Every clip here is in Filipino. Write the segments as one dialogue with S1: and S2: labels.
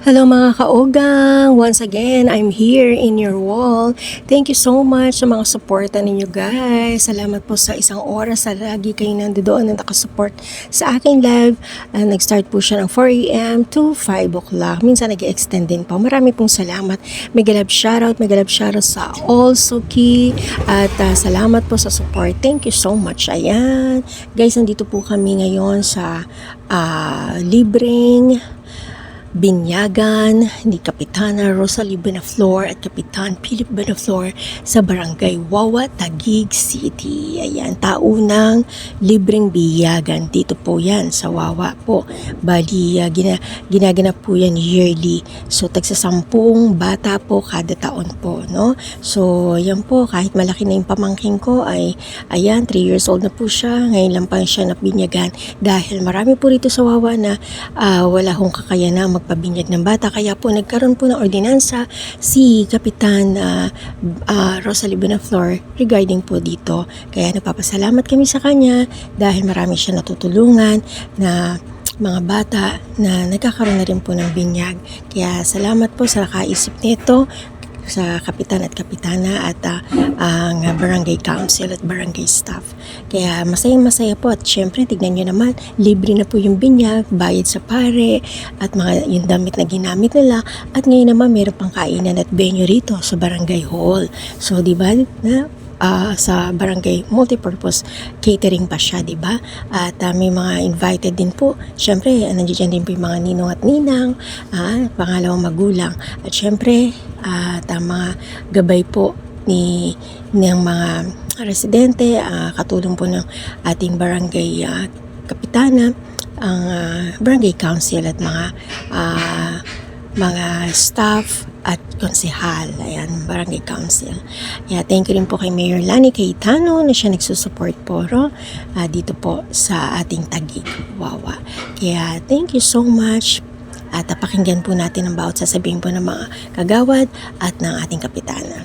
S1: Hello mga kaogang! Once again, I'm here in your wall. Thank you so much sa mga suporta ninyo guys. Salamat po sa isang oras sa lagi kayo nandoon na nakasupport sa aking live. Nag-start po siya ng 4 a.m. to 5 o'clock. Minsan nag-extend din po. Marami pong salamat. Mega love shoutout sa all Suki. At salamat po sa support. Thank you so much. Ayan. Guys, nandito po kami ngayon sa libreng binyagan ni Kapitana Rosalie Benaflor at Kapitan Philip Benaflor sa Barangay Wawa, Taguig City. Ayan, taunang libreng biyagan. Dito po yan sa Wawa po. Bali, ginaganap po yan yearly. So, tagsasampung bata po kada taon po, no? So, yan po, kahit malaki na yung pamangking ko ay, ayan, 3 years old na po siya. Ngayon lang pa siya napinyagan dahil marami po rito sa Wawa na wala hong kakayanan pabinyag ng bata, kaya po nagkaroon po ng ordinansa si Kapitan Rosalie Benaflor regarding po dito. Kaya nagpapasalamat kami sa kanya dahil marami siya natutulungan na mga bata na nagkakaroon na rin po ng binyag. Kaya salamat po sa nakaisip nito sa kapitan at kapitana at ang barangay council at barangay staff. Kaya masayang-masaya po at syempre tignan nyo naman, libre na po yung binyag, bayad sa pare at mga yung damit na ginamit nila at ngayon naman meron pang kainan at venue rito sa barangay hall. So di ba na sa barangay multipurpose catering pa siya, di ba? At may mga invited din po. Syempre, nandiyan din po yung mga ninong at ninang, pangalawang magulang. At syempre, mga gabay po ng mga residente, katulong po ng ating barangay kapitana, ang barangay council at mga staff at konsehal, ayan, barangay council. Yeah, thank you rin po kay Mayor Lani Cayetano na siya nagsusupport po dito po sa ating Taguig, Wawa. Kaya thank you so much at pakinggan po natin ang bawat sasabihin po ng mga kagawad at ng ating kapitana.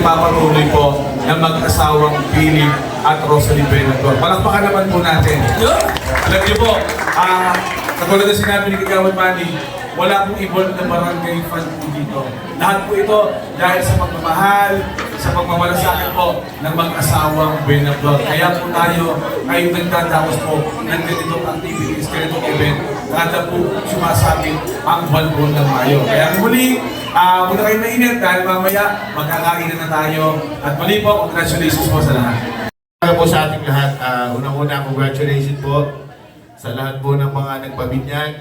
S2: Papatuloy po ng mag-asawang Philip at Rosalie Benaflor. Palakpakan naman po natin. Alam niyo po, katulad na sinabi ni Kagawad Manny, wala pong involved na barangay fund po dito. Lahat po ito dahil sa pagmamahal, sa pagmamalasakit po ng mag-asawang Benaflor. Kaya po tayo ay nagtatapos po ng ganitong activities, ganitong event. Kada po sumasabit ang buwan po ng Mayo. Kaya muli, muna kayo mainit dahil mamaya magkakainan na tayo. At muli po, congratulations po sa lahat.
S3: Para po sa ating lahat, unang-una congratulations po sa lahat po ng mga nagpabinyag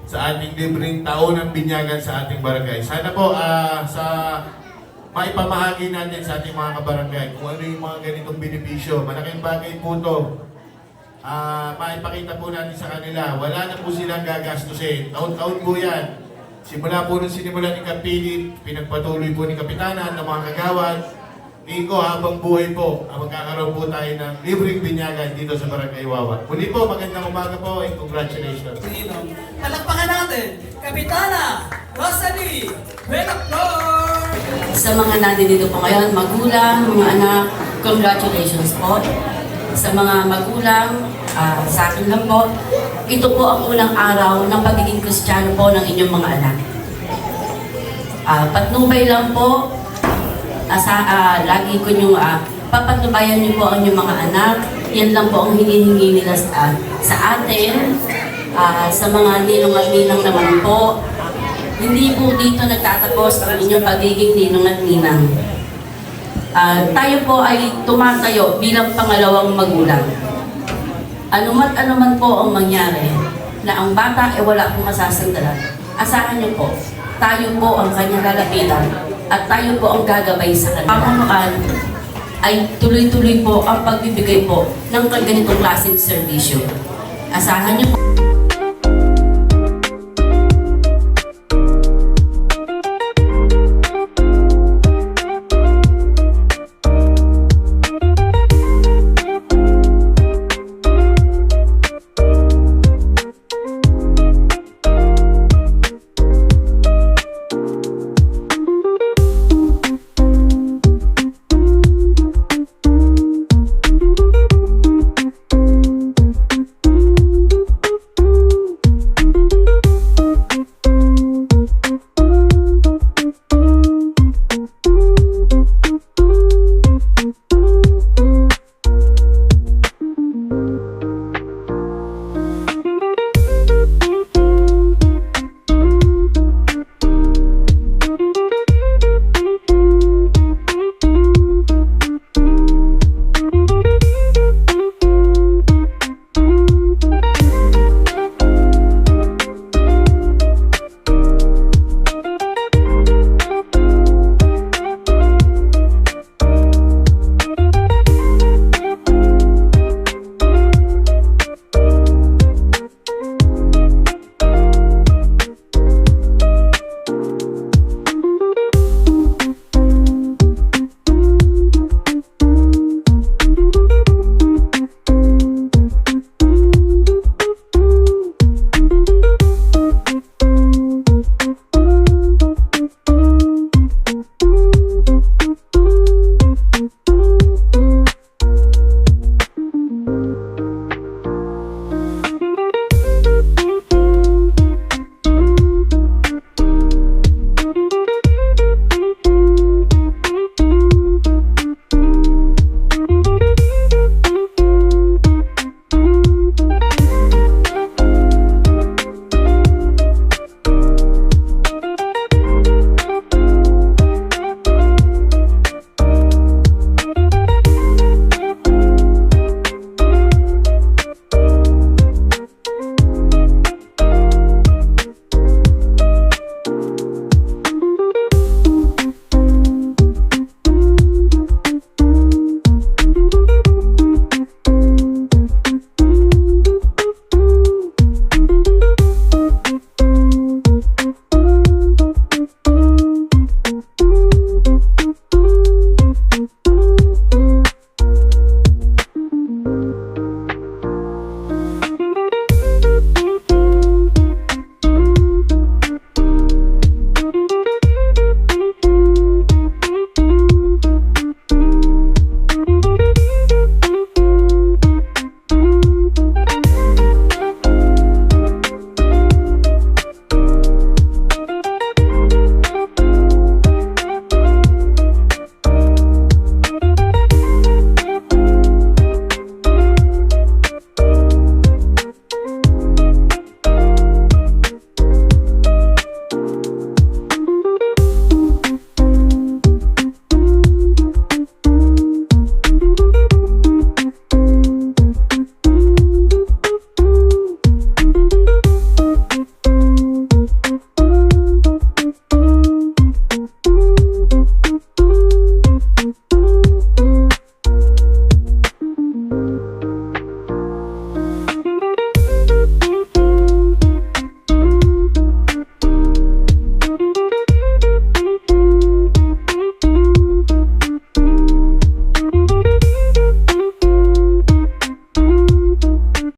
S3: sa ating libreng taon ng binyagan sa ating barangay. Sana po sa maipamahagi natin sa ating mga kabarangay kung ano yung mga ganitong benepisyo. Malaking bagay po ito. Maipakita po natin sa kanila. Wala na po silang gagastusin. Taon-taon po yan. Simula po nung sinimula ni Kapilip, pinagpatuloy po ni Kapitana ng mga kagawad. Tingin ko habang buhay po, magkakaroon po tayo ng libreng binyagan dito sa Barangay Wawa. Muli po, magandang umaga po and congratulations.
S4: Palakpakan natin, Kapitana Rosalie Benaflor!
S5: Sa mga nandito po ngayon, magulang, mga anak, congratulations po. Sa mga magulang, sa akin lang po, ito po ang unang araw ng pagiging Kristiyano po ng inyong mga anak. Patnubay lang po, lagi ko nyo, papatnubayan nyo po ang inyong mga anak. Yan lang po ang hinihingi nila sa atin. Sa mga ninong at ninang naman po, hindi po dito nagtatapos ang inyong pagiging ninong at ninang. Tayo po ay tumatayo bilang pangalawang magulang. Anuman po ang mangyari na ang bata ay wala pong masasandalan. Asahan niyo po, tayo po ang kanyang lalapitan at tayo po ang gagabay sa kanya. Pamunuan ay tuloy-tuloy po ang pagbibigay po ng ganitong klaseng serbisyo. Asahan niyo po.